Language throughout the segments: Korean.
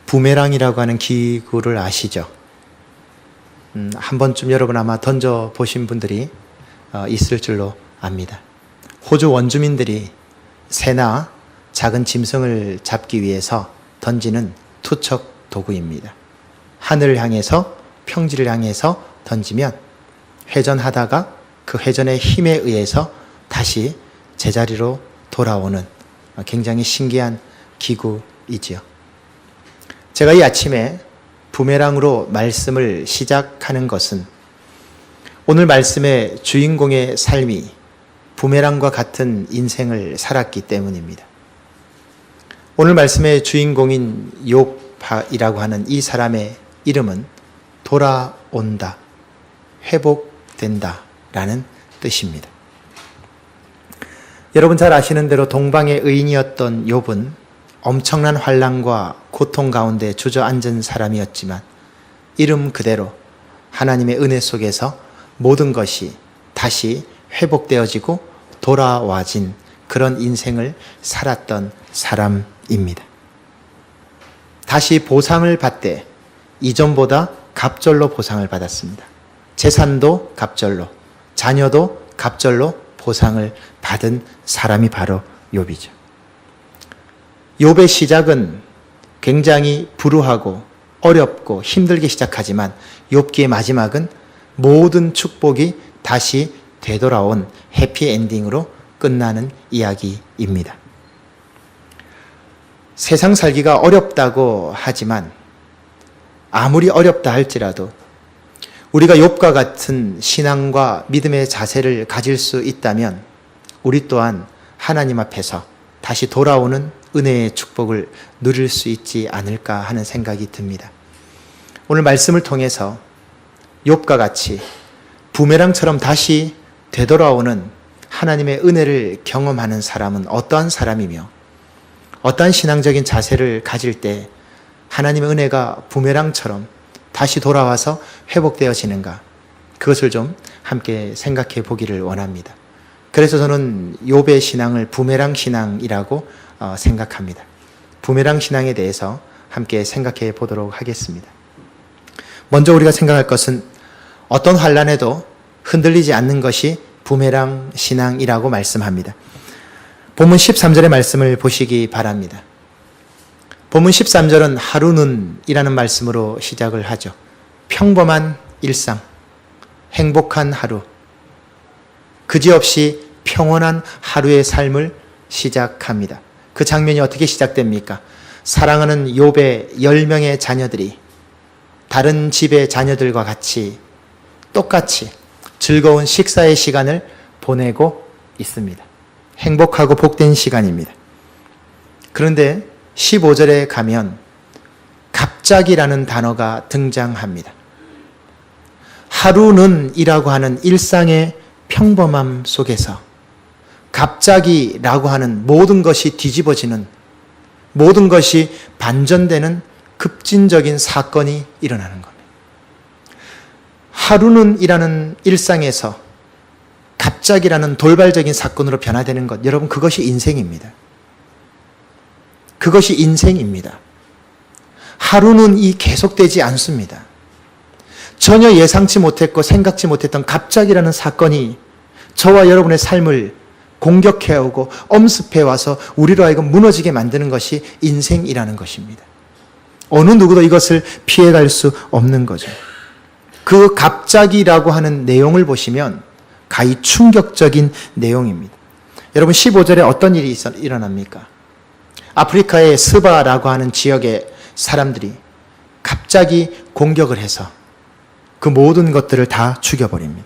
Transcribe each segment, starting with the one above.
부메랑이라고 하는 기구를 아시죠? 한 번쯤 여러분 아마 던져보신 분들이 있을 줄로 압니다. 호주 원주민들이 새나 작은 짐승을 잡기 위해서 던지는 투척 도구입니다. 하늘을 향해서 평지를 향해서 던지면 회전하다가 그 회전의 힘에 의해서 다시 제자리로 돌아오는 굉장히 신기한 기구이지요. 제가 이 아침에 부메랑으로 말씀을 시작하는 것은 오늘 말씀의 주인공의 삶이 부메랑과 같은 인생을 살았기 때문입니다. 오늘 말씀의 주인공인 욥이라고 하는 이 사람의 이름은 돌아온다, 회복된다 라는 뜻입니다. 여러분 잘 아시는 대로 동방의 의인이었던 욥은 엄청난 환난과 고통 가운데 주저앉은 사람이었지만 이름 그대로 하나님의 은혜 속에서 모든 것이 다시 회복되어지고 돌아와진 그런 인생을 살았던 사람입니다. 다시 보상을 받되 이전보다 갑절로 보상을 받았습니다. 재산도 갑절로, 자녀도 갑절로 보상을 받은 사람이 바로 욥이죠. 욥의 시작은 굉장히 불우하고 어렵고 힘들게 시작하지만 욥기의 마지막은 모든 축복이 다시 되돌아온 해피엔딩으로 끝나는 이야기입니다. 세상 살기가 어렵다고 하지만 아무리 어렵다 할지라도 우리가 욥과 같은 신앙과 믿음의 자세를 가질 수 있다면 우리 또한 하나님 앞에서 다시 돌아오는 은혜의 축복을 누릴 수 있지 않을까 하는 생각이 듭니다. 오늘 말씀을 통해서 욥과 같이 부메랑처럼 다시 되돌아오는 하나님의 은혜를 경험하는 사람은 어떠한 사람이며 어떠한 신앙적인 자세를 가질 때 하나님의 은혜가 부메랑처럼 다시 돌아와서 회복되어지는가, 그것을 좀 함께 생각해 보기를 원합니다. 그래서 저는 욥의 신앙을 부메랑 신앙이라고 생각합니다. 부메랑 신앙에 대해서 함께 생각해 보도록 하겠습니다. 먼저 우리가 생각할 것은 어떤 환난에도 흔들리지 않는 것이 부메랑 신앙이라고 말씀합니다. 본문 13절의 말씀을 보시기 바랍니다. 본문 13절은 하루는 이라는 말씀으로 시작을 하죠. 평범한 일상, 행복한 하루, 그지없이 평온한 하루의 삶을 시작합니다. 그 장면이 어떻게 시작됩니까? 사랑하는 욥의 10명의 자녀들이 다른 집의 자녀들과 같이 똑같이 즐거운 식사의 시간을 보내고 있습니다. 행복하고 복된 시간입니다. 그런데 15절에 가면 갑자기라는 단어가 등장합니다. 하루는 이라고 하는 일상의 평범함 속에서 갑자기라고 하는 모든 것이 뒤집어지는, 모든 것이 반전되는 급진적인 사건이 일어나는 겁니다. 하루는 이라는 일상에서 갑자기라는 돌발적인 사건으로 변화되는 것, 여러분 그것이 인생입니다. 그것이 인생입니다. 하루는 이 계속되지 않습니다. 전혀 예상치 못했고 생각지 못했던 갑자기라는 사건이 저와 여러분의 삶을 공격해오고 엄습해와서 우리로 하여금 무너지게 만드는 것이 인생이라는 것입니다. 어느 누구도 이것을 피해갈 수 없는 거죠. 그 갑자기라고 하는 내용을 보시면 가히 충격적인 내용입니다. 여러분 15절에 어떤 일이 일어납니까? 아프리카의 스바라고 하는 지역의 사람들이 갑자기 공격을 해서 그 모든 것들을 다 죽여버립니다.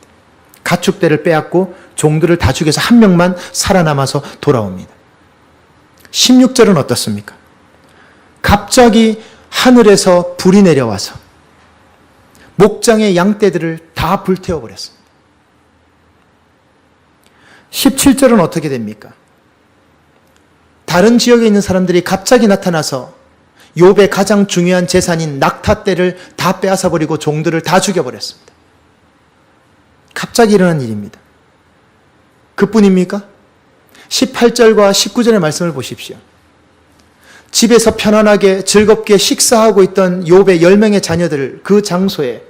가축대를 빼앗고 종들을 다 죽여서 한 명만 살아남아서 돌아옵니다. 16절은 어떻습니까? 갑자기 하늘에서 불이 내려와서 목장의 양떼들을 다 불태워버렸습니다. 17절은 어떻게 됩니까? 다른 지역에 있는 사람들이 갑자기 나타나서 욥의 가장 중요한 재산인 낙타떼를 다 빼앗아버리고 종들을 다 죽여버렸습니다. 갑자기 일어난 일입니다. 그뿐입니까? 18절과 19절의 말씀을 보십시오. 집에서 편안하게 즐겁게 식사하고 있던 욥의 10명의 자녀들 그 장소에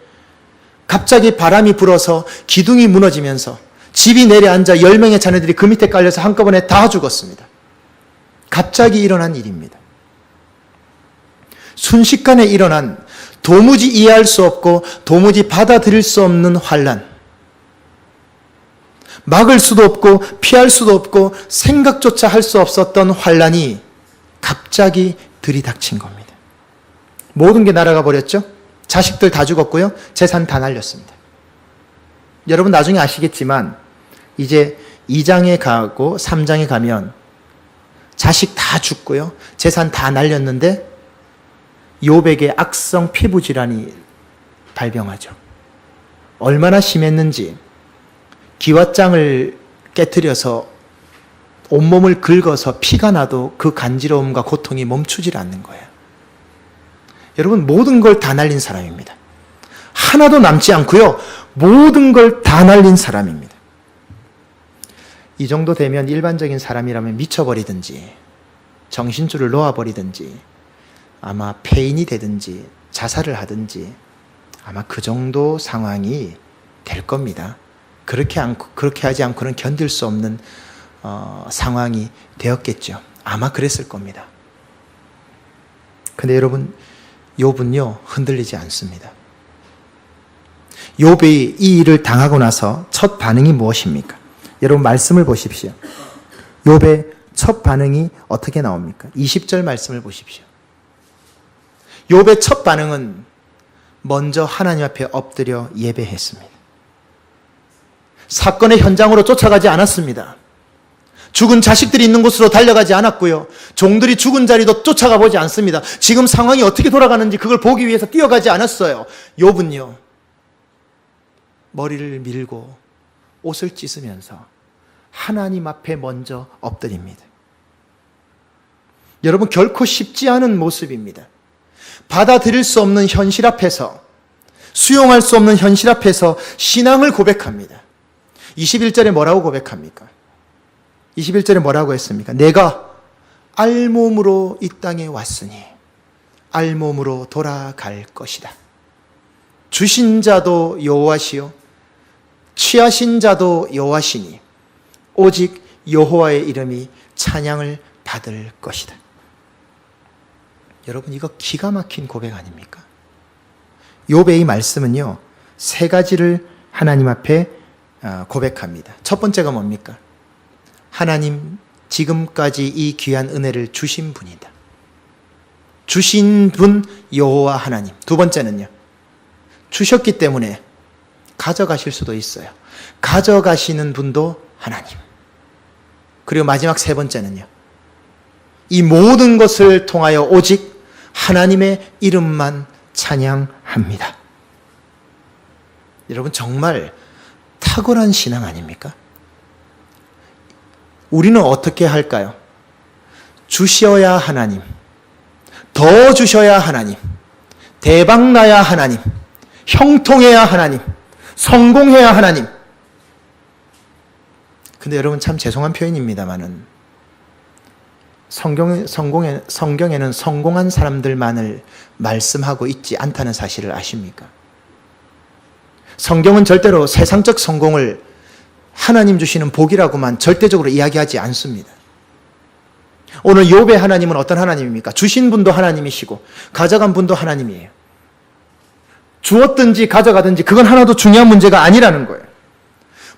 갑자기 바람이 불어서 기둥이 무너지면서 집이 내려앉아 10명의 자녀들이 그 밑에 깔려서 한꺼번에 다 죽었습니다. 갑자기 일어난 일입니다. 순식간에 일어난 도무지 이해할 수 없고 도무지 받아들일 수 없는 환난. 막을 수도 없고 피할 수도 없고 생각조차 할 수 없었던 환난이 갑자기 들이닥친 겁니다. 모든 게 날아가 버렸죠? 자식들 다 죽었고요. 재산 다 날렸습니다. 여러분 나중에 아시겠지만 이제 2장에 가고 3장에 가면 자식 다 죽고요. 재산 다 날렸는데 욥에게 악성 피부 질환이 발병하죠. 얼마나 심했는지 기왓장을 깨트려서 온몸을 긁어서 피가 나도 그 간지러움과 고통이 멈추질 않는 거예요. 여러분 모든 걸 다 날린 사람입니다. 하나도 남지 않고요. 모든 걸 다 날린 사람입니다. 이 정도 되면 일반적인 사람이라면 미쳐버리든지 정신줄을 놓아버리든지 아마 폐인이 되든지 자살을 하든지 아마 그 정도 상황이 될 겁니다. 그렇게 하지 않고는 견딜 수 없는 상황이 되었겠죠. 아마 그랬을 겁니다. 근데 여러분 욥은요 흔들리지 않습니다. 욥이 이 일을 당하고 나서 첫 반응이 무엇입니까? 여러분 말씀을 보십시오. 욥의 첫 반응이 어떻게 나옵니까? 20절 말씀을 보십시오. 욥의 첫 반응은 먼저 하나님 앞에 엎드려 예배했습니다. 사건의 현장으로 쫓아가지 않았습니다. 죽은 자식들이 있는 곳으로 달려가지 않았고요. 종들이 죽은 자리도 쫓아가 보지 않습니다. 지금 상황이 어떻게 돌아가는지 그걸 보기 위해서 뛰어가지 않았어요. 욥은요. 머리를 밀고 옷을 찢으면서 하나님 앞에 먼저 엎드립니다. 여러분 결코 쉽지 않은 모습입니다. 받아들일 수 없는 현실 앞에서 수용할 수 없는 현실 앞에서 신앙을 고백합니다. 21절에 뭐라고 고백합니까? 21절에 뭐라고 했습니까? 내가 알몸으로 이 땅에 왔으니 알몸으로 돌아갈 것이다. 주신 자도 여호와시요 취하신 자도 여호와시니 오직 여호와의 이름이 찬양을 받을 것이다. 여러분 이거 기가 막힌 고백 아닙니까? 욥의 이 말씀은요 3가지를 하나님 앞에 고백합니다. 첫 번째가 뭡니까? 하나님 지금까지 이 귀한 은혜를 주신 분이다. 주신 분 여호와 하나님. 두 번째는요. 주셨기 때문에 가져가실 수도 있어요. 가져가시는 분도 하나님. 그리고 마지막 3번째는요. 이 모든 것을 통하여 오직 하나님의 이름만 찬양합니다. 여러분 정말 탁월한 신앙 아닙니까? 우리는 어떻게 할까요? 주셔야 하나님, 더 주셔야 하나님, 대박나야 하나님, 형통해야 하나님, 성공해야 하나님. 근데 여러분 참 죄송한 표현입니다만은 성경에는 성공한 사람들만을 말씀하고 있지 않다는 사실을 아십니까? 성경은 절대로 세상적 성공을 하나님 주시는 복이라고만 절대적으로 이야기하지 않습니다. 오늘 욥의 하나님은 어떤 하나님입니까? 주신 분도 하나님이시고 가져간 분도 하나님이에요. 주었든지 가져가든지 그건 하나도 중요한 문제가 아니라는 거예요.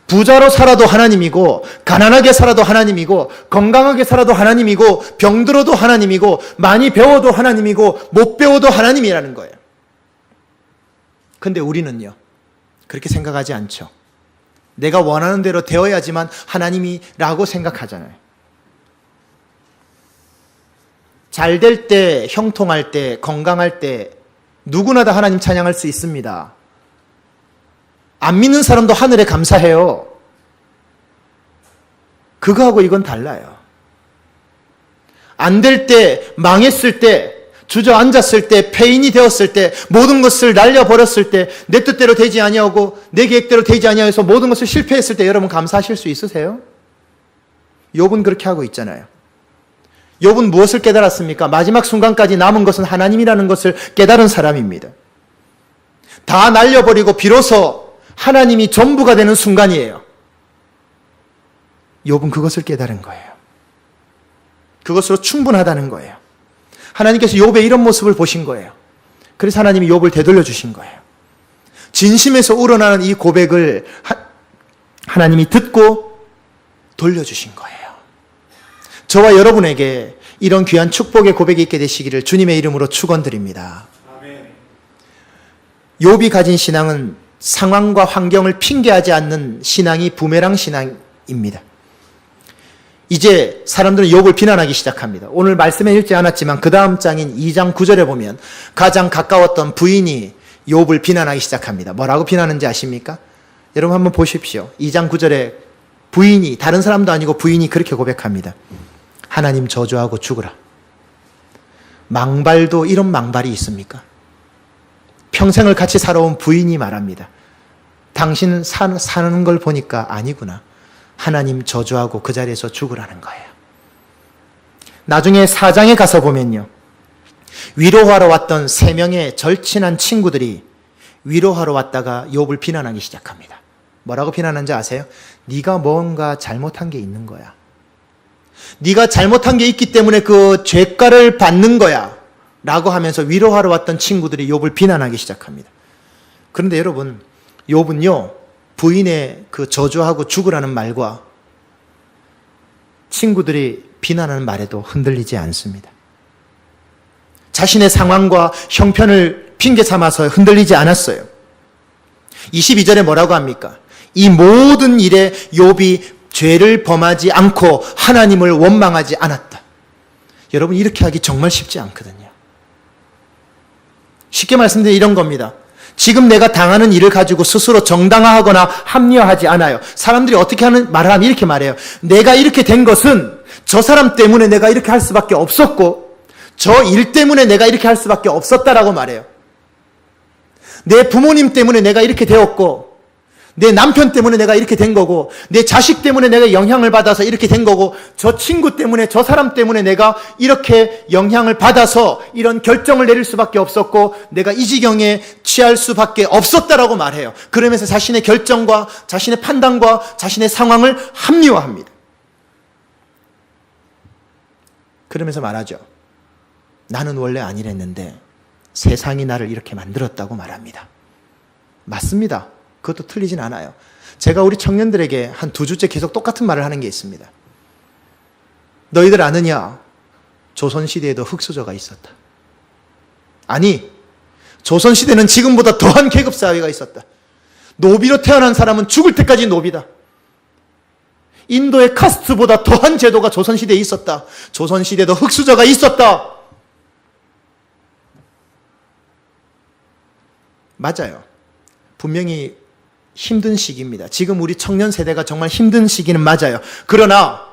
부자로 살아도 하나님이고 가난하게 살아도 하나님이고 건강하게 살아도 하나님이고 병들어도 하나님이고 많이 배워도 하나님이고 못 배워도 하나님이라는 거예요. 근데 우리는요 그렇게 생각하지 않죠. 내가 원하는 대로 되어야지만 하나님이라고 생각하잖아요. 잘 될 때, 형통할 때, 건강할 때 누구나 다 하나님 찬양할 수 있습니다. 안 믿는 사람도 하늘에 감사해요. 그거하고 이건 달라요. 안 될 때, 망했을 때, 주저앉았을 때, 폐인이 되었을 때, 모든 것을 날려버렸을 때, 내 뜻대로 되지 아니하고 내 계획대로 되지 아니하여서 모든 것을 실패했을 때 여러분 감사하실 수 있으세요? 욥은 그렇게 하고 있잖아요. 욥은 무엇을 깨달았습니까? 마지막 순간까지 남은 것은 하나님이라는 것을 깨달은 사람입니다. 다 날려버리고 비로소 하나님이 전부가 되는 순간이에요. 욥은 그것을 깨달은 거예요. 그것으로 충분하다는 거예요. 하나님께서 욥의 이런 모습을 보신 거예요. 그래서 하나님이 욥을 되돌려 주신 거예요. 진심에서 우러나는 이 고백을 하나님이 듣고 돌려주신 거예요. 저와 여러분에게 이런 귀한 축복의 고백이 있게 되시기를 주님의 이름으로 축원드립니다. 욥이 가진 신앙은 상황과 환경을 핑계하지 않는 신앙이 부메랑 신앙입니다. 이제 사람들은 욥을 비난하기 시작합니다. 오늘 말씀에 읽지 않았지만 그 다음 장인 2장 9절에 보면 가장 가까웠던 부인이 욥을 비난하기 시작합니다. 뭐라고 비난하는지 아십니까? 여러분 한번 보십시오. 2장 9절에 부인이, 다른 사람도 아니고 부인이 그렇게 고백합니다. 하나님 저주하고 죽으라. 망발도 이런 망발이 있습니까? 평생을 같이 살아온 부인이 말합니다. 당신 사는 걸 보니까 아니구나. 하나님 저주하고 그 자리에서 죽으라는 거예요. 나중에 4장에 가서 보면요. 위로하러 왔던 3명의 절친한 친구들이 위로하러 왔다가 욥을 비난하기 시작합니다. 뭐라고 비난하는지 아세요? 네가 뭔가 잘못한 게 있는 거야. 네가 잘못한 게 있기 때문에 그 죄가를 받는 거야. 라고 하면서 위로하러 왔던 친구들이 욥을 비난하기 시작합니다. 그런데 여러분, 욥은요, 부인의 그 저주하고 죽으라는 말과 친구들이 비난하는 말에도 흔들리지 않습니다. 자신의 상황과 형편을 핑계 삼아서 흔들리지 않았어요. 22절에 뭐라고 합니까? 이 모든 일에 욥이 죄를 범하지 않고 하나님을 원망하지 않았다. 여러분, 이렇게 하기 정말 쉽지 않거든요. 쉽게 말씀드리면 이런 겁니다. 지금 내가 당하는 일을 가지고 스스로 정당화하거나 합리화하지 않아요. 사람들이 어떻게 말을 하면 이렇게 말해요. 내가 이렇게 된 것은 저 사람 때문에 내가 이렇게 할 수밖에 없었고 저 일 때문에 내가 이렇게 할 수밖에 없었다라고 말해요. 내 부모님 때문에 내가 이렇게 되었고 내 남편 때문에 내가 이렇게 된 거고 내 자식 때문에 내가 영향을 받아서 이렇게 된 거고 저 친구 때문에 저 사람 때문에 내가 이렇게 영향을 받아서 이런 결정을 내릴 수밖에 없었고 내가 이 지경에 취할 수밖에 없었다라고 말해요. 그러면서 자신의 결정과 자신의 판단과 자신의 상황을 합리화합니다. 그러면서 말하죠. 나는 원래 안 이랬는데 세상이 나를 이렇게 만들었다고 말합니다. 맞습니다. 그것도 틀리진 않아요. 제가 우리 청년들에게 한 2주째 계속 똑같은 말을 하는 게 있습니다. 너희들 아느냐? 조선시대에도 흑수저가 있었다. 아니, 조선시대는 지금보다 더한 계급사회가 있었다. 노비로 태어난 사람은 죽을 때까지 노비다. 인도의 카스트보다 더한 제도가 조선시대에 있었다. 조선시대도 흑수저가 있었다. 맞아요. 분명히 힘든 시기입니다. 지금 우리 청년 세대가 정말 힘든 시기는 맞아요. 그러나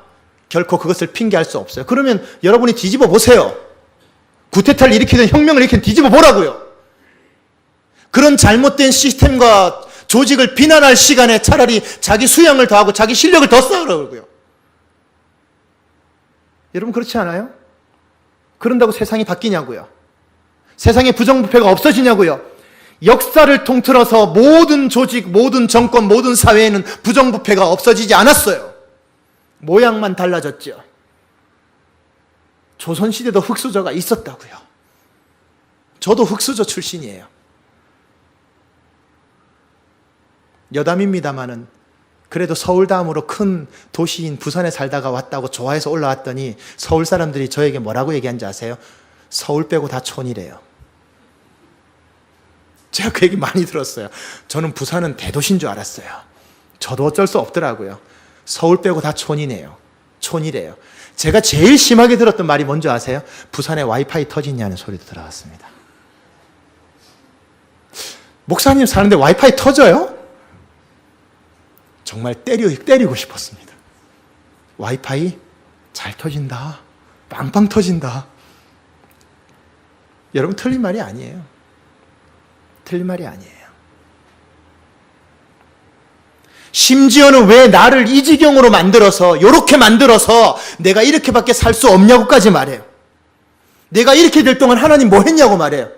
결코 그것을 핑계할 수 없어요. 그러면 여러분이 뒤집어 보세요. 구테타를 일으키든 혁명을 일으키든 뒤집어 보라고요. 그런 잘못된 시스템과 조직을 비난할 시간에 차라리 자기 수양을 더하고 자기 실력을 더 쌓으라고요. 여러분 그렇지 않아요? 그런다고 세상이 바뀌냐고요. 세상에 부정부패가 없어지냐고요. 역사를 통틀어서 모든 조직, 모든 정권, 모든 사회에는 부정부패가 없어지지 않았어요. 모양만 달라졌죠. 조선시대도 흑수저가 있었다고요. 저도 흑수저 출신이에요. 여담입니다마는 그래도 서울 다음으로 큰 도시인 부산에 살다가 왔다고 좋아해서 올라왔더니 서울 사람들이 저에게 뭐라고 얘기한지 아세요? 서울 빼고 다 촌이래요. 제가 그 얘기 많이 들었어요. 저는 부산은 대도시인 줄 알았어요. 저도 어쩔 수 없더라고요. 서울 빼고 다 촌이네요. 촌이래요. 제가 제일 심하게 들었던 말이 뭔지 아세요? 부산에 와이파이 터지냐는 소리도 들어왔습니다. 목사님 사는데 와이파이 터져요? 정말 때리고 싶었습니다. 와이파이 잘 터진다. 빵빵 터진다. 여러분 틀린 말이 아니에요. 틀린 말이 아니에요. 심지어는 왜 나를 이 지경으로 만들어서, 요렇게 만들어서 내가 이렇게밖에 살 수 없냐고까지 말해요. 내가 이렇게 될 동안 하나님 뭐 했냐고 말해요.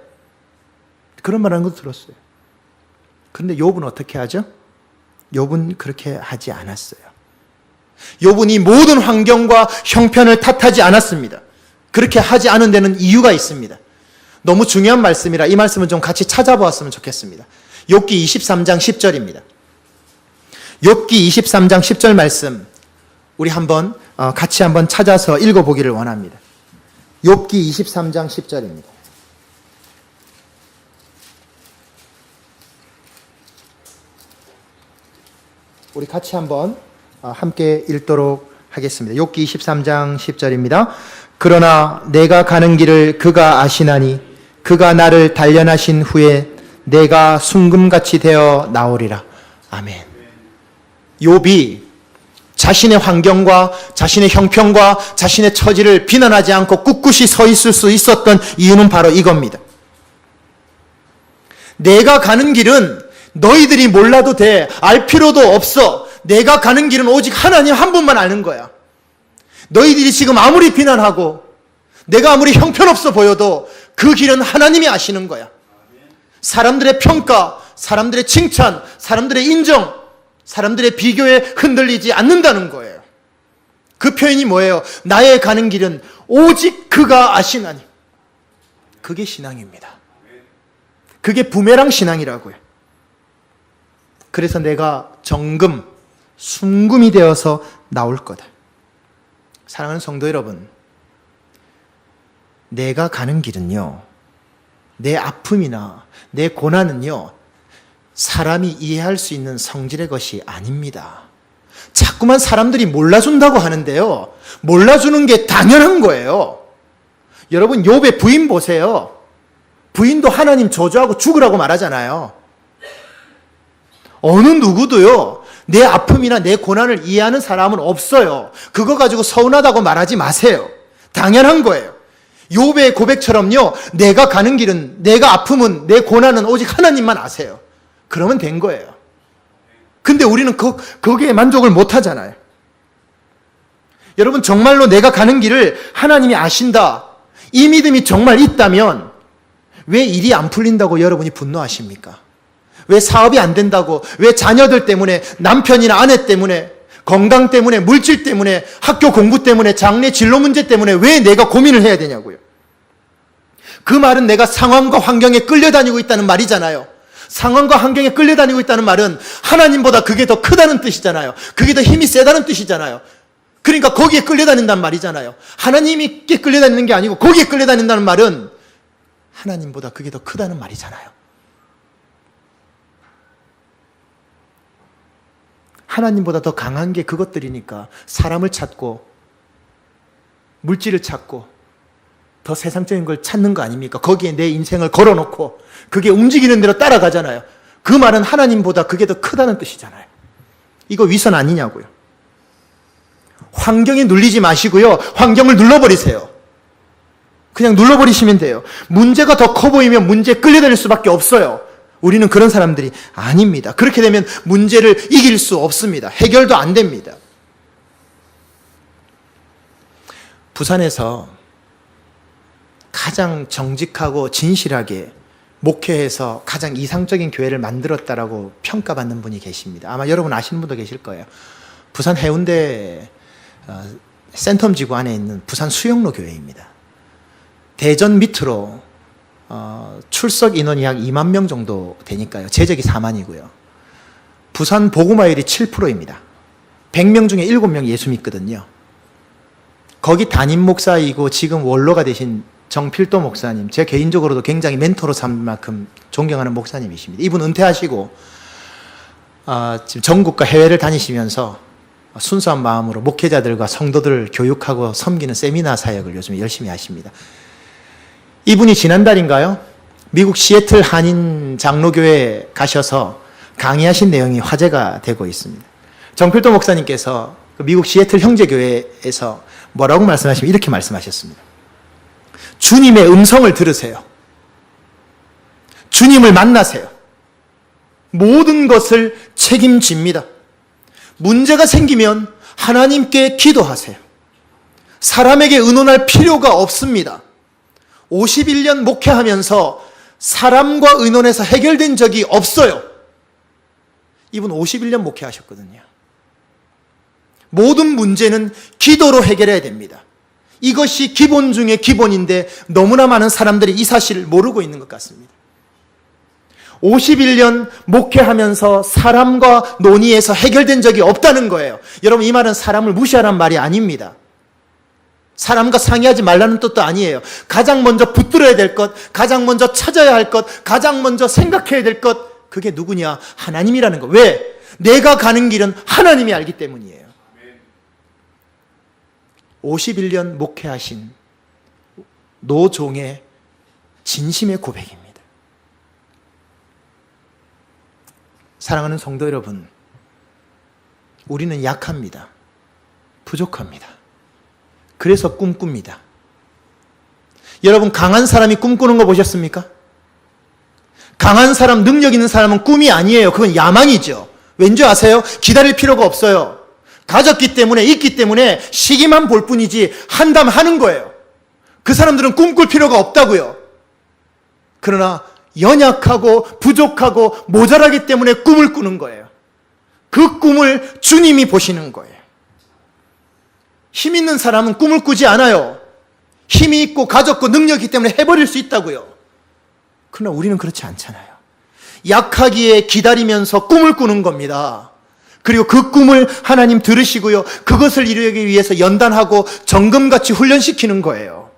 그런 말 하는 것도 들었어요. 그런데 욥은 어떻게 하죠? 욥은 그렇게 하지 않았어요. 욥은 이 모든 환경과 형편을 탓하지 않았습니다. 그렇게 하지 않은 데는 이유가 있습니다. 너무 중요한 말씀이라 이 말씀은 좀 같이 찾아보았으면 좋겠습니다. 욥기 23장 10절입니다. 욥기 23장 10절 말씀 우리 같이 한번 찾아서 읽어보기를 원합니다. 욥기 23장 10절입니다. 우리 같이 한번 함께 읽도록 하겠습니다. 욥기 23장 10절입니다. 그러나 내가 가는 길을 그가 아시나니 그가 나를 단련하신 후에 내가 순금같이 되어 나오리라. 아멘. 욥이 자신의 환경과 자신의 형편과 자신의 처지를 비난하지 않고 꿋꿋이 서 있을 수 있었던 이유는 바로 이겁니다. 내가 가는 길은 너희들이 몰라도 돼. 알 필요도 없어. 내가 가는 길은 오직 하나님 한 분만 아는 거야. 너희들이 지금 아무리 비난하고 내가 아무리 형편없어 보여도 그 길은 하나님이 아시는 거야. 사람들의 평가, 사람들의 칭찬, 사람들의 인정, 사람들의 비교에 흔들리지 않는다는 거예요. 그 표현이 뭐예요? 나의 가는 길은 오직 그가 아시나니. 그게 신앙입니다. 그게 부메랑 신앙이라고요. 그래서 내가 정금, 순금이 되어서 나올 거다. 사랑하는 성도 여러분, 내가 가는 길은요, 내 아픔이나 내 고난은요, 사람이 이해할 수 있는 성질의 것이 아닙니다. 자꾸만 사람들이 몰라준다고 하는데요, 몰라주는 게 당연한 거예요. 여러분, 욥의 부인 보세요. 부인도 하나님 저주하고 죽으라고 말하잖아요. 어느 누구도요, 내 아픔이나 내 고난을 이해하는 사람은 없어요. 그거 가지고 서운하다고 말하지 마세요. 당연한 거예요. 욥의 고백처럼요, 내가 가는 길은, 내가 아픔은, 내 고난은 오직 하나님만 아세요. 그러면 된 거예요. 근데 우리는 거기에 만족을 못 하잖아요. 여러분, 정말로 내가 가는 길을 하나님이 아신다, 이 믿음이 정말 있다면 왜 일이 안 풀린다고 여러분이 분노하십니까? 왜 사업이 안 된다고, 왜 자녀들 때문에, 남편이나 아내 때문에, 건강 때문에, 물질 때문에, 학교 공부 때문에, 장래 진로 문제 때문에 왜 내가 고민을 해야 되냐고요. 그 말은 내가 상황과 환경에 끌려다니고 있다는 말이잖아요. 상황과 환경에 끌려다니고 있다는 말은 하나님보다 그게 더 크다는 뜻이잖아요. 그게 더 힘이 세다는 뜻이잖아요. 그러니까 거기에 끌려다닌다는 말이잖아요. 하나님께 끌려다니는 게 아니고 거기에 끌려다닌다는 말은 하나님보다 그게 더 크다는 말이잖아요. 하나님보다 더 강한 게 그것들이니까 사람을 찾고 물질을 찾고 더 세상적인 걸 찾는 거 아닙니까? 거기에 내 인생을 걸어놓고 그게 움직이는 대로 따라가잖아요. 그 말은 하나님보다 그게 더 크다는 뜻이잖아요. 이거 위선 아니냐고요. 환경에 눌리지 마시고요, 환경을 눌러버리세요. 그냥 눌러버리시면 돼요. 문제가 더 커 보이면 문제에 끌려다닐 수밖에 없어요. 우리는 그런 사람들이 아닙니다. 그렇게 되면 문제를 이길 수 없습니다. 해결도 안 됩니다. 부산에서 가장 정직하고 진실하게 목회해서 가장 이상적인 교회를 만들었다라고 평가받는 분이 계십니다. 아마 여러분 아시는 분도 계실 거예요. 부산 해운대 센텀지구 안에 있는 부산 수영로 교회입니다. 대전 밑으로 출석 인원이 약 2만 명 정도 되니까요. 재적이 4만이고요. 부산 복음화율이 7%입니다. 100명 중에 7명이 예수 믿거든요. 거기 담임 목사이고 지금 원로가 되신 정필도 목사님, 제 개인적으로도 굉장히 멘토로 삼을 만큼 존경하는 목사님이십니다. 이분 은퇴하시고 지금 전국과 해외를 다니시면서 순수한 마음으로 목회자들과 성도들을 교육하고 섬기는 세미나 사역을 요즘 열심히 하십니다. 이분이 지난달인가요? 미국 시애틀 한인 장로교회에 가셔서 강의하신 내용이 화제가 되고 있습니다. 정필도 목사님께서 미국 시애틀 형제교회에서 뭐라고 말씀하시면 이렇게 말씀하셨습니다. 주님의 음성을 들으세요. 주님을 만나세요. 모든 것을 책임집니다. 문제가 생기면 하나님께 기도하세요. 사람에게 의논할 필요가 없습니다. 51년 목회하면서 사람과 의논해서 해결된 적이 없어요. 이분 51년 목회하셨거든요. 모든 문제는 기도로 해결해야 됩니다. 이것이 기본 중에 기본인데 너무나 많은 사람들이 이 사실을 모르고 있는 것 같습니다. 51년 목회하면서 사람과 논의해서 해결된 적이 없다는 거예요. 여러분, 이 말은 사람을 무시하라는 말이 아닙니다. 사람과 상의하지 말라는 뜻도 아니에요. 가장 먼저 붙들어야 될 것, 가장 먼저 찾아야 할 것, 가장 먼저 생각해야 될 것, 그게 누구냐? 하나님이라는 거. 왜? 내가 가는 길은 하나님이 알기 때문이에요. 51년 목회하신 노종의 진심의 고백입니다. 사랑하는 성도 여러분, 우리는 약합니다. 부족합니다. 그래서 꿈꿉니다. 여러분, 강한 사람이 꿈꾸는 거 보셨습니까? 강한 사람, 능력 있는 사람은 꿈이 아니에요. 그건 야망이죠. 왠지 아세요? 기다릴 필요가 없어요. 가졌기 때문에, 있기 때문에 시기만 볼 뿐이지 한다면 하는 거예요. 그 사람들은 꿈꿀 필요가 없다고요. 그러나 연약하고 부족하고 모자라기 때문에 꿈을 꾸는 거예요. 그 꿈을 주님이 보시는 거예요. 힘 있는 사람은 꿈을 꾸지 않아요. 힘이 있고 가졌고 능력이 때문에 해버릴 수 있다고요. 그러나 우리는 그렇지 않잖아요. 약하기에 기다리면서 꿈을 꾸는 겁니다. 그리고 그 꿈을 하나님 들으시고요, 그것을 이루기 위해서 연단하고 정금같이 훈련시키는 거예요.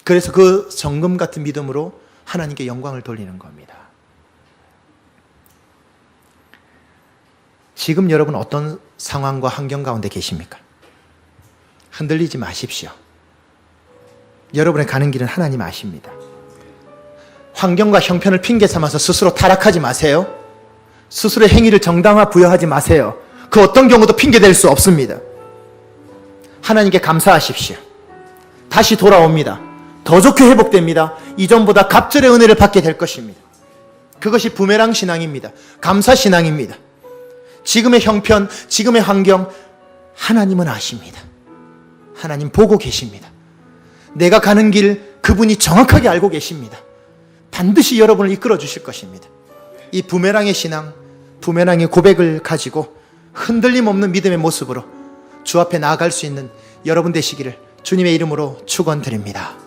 그래서 그 정금 같은 믿음으로 하나님께 영광을 돌리는 겁니다. 지금 여러분 어떤 상황과 환경 가운데 계십니까? 흔들리지 마십시오. 여러분의 가는 길은 하나님 아십니다. 환경과 형편을 핑계 삼아서 스스로 타락하지 마세요. 스스로의 행위를 정당화 부여하지 마세요. 그 어떤 경우도 핑계댈 수 없습니다. 하나님께 감사하십시오. 다시 돌아옵니다. 더 좋게 회복됩니다. 이전보다 갑절의 은혜를 받게 될 것입니다. 그것이 부메랑 신앙입니다. 감사 신앙입니다. 지금의 형편, 지금의 환경, 하나님은 아십니다. 하나님 보고 계십니다. 내가 가는 길, 그분이 정확하게 알고 계십니다. 반드시 여러분을 이끌어 주실 것입니다. 이 부메랑의 신앙, 부메랑의 고백을 가지고 흔들림 없는 믿음의 모습으로 주 앞에 나아갈 수 있는 여러분 되시기를 주님의 이름으로 축원드립니다.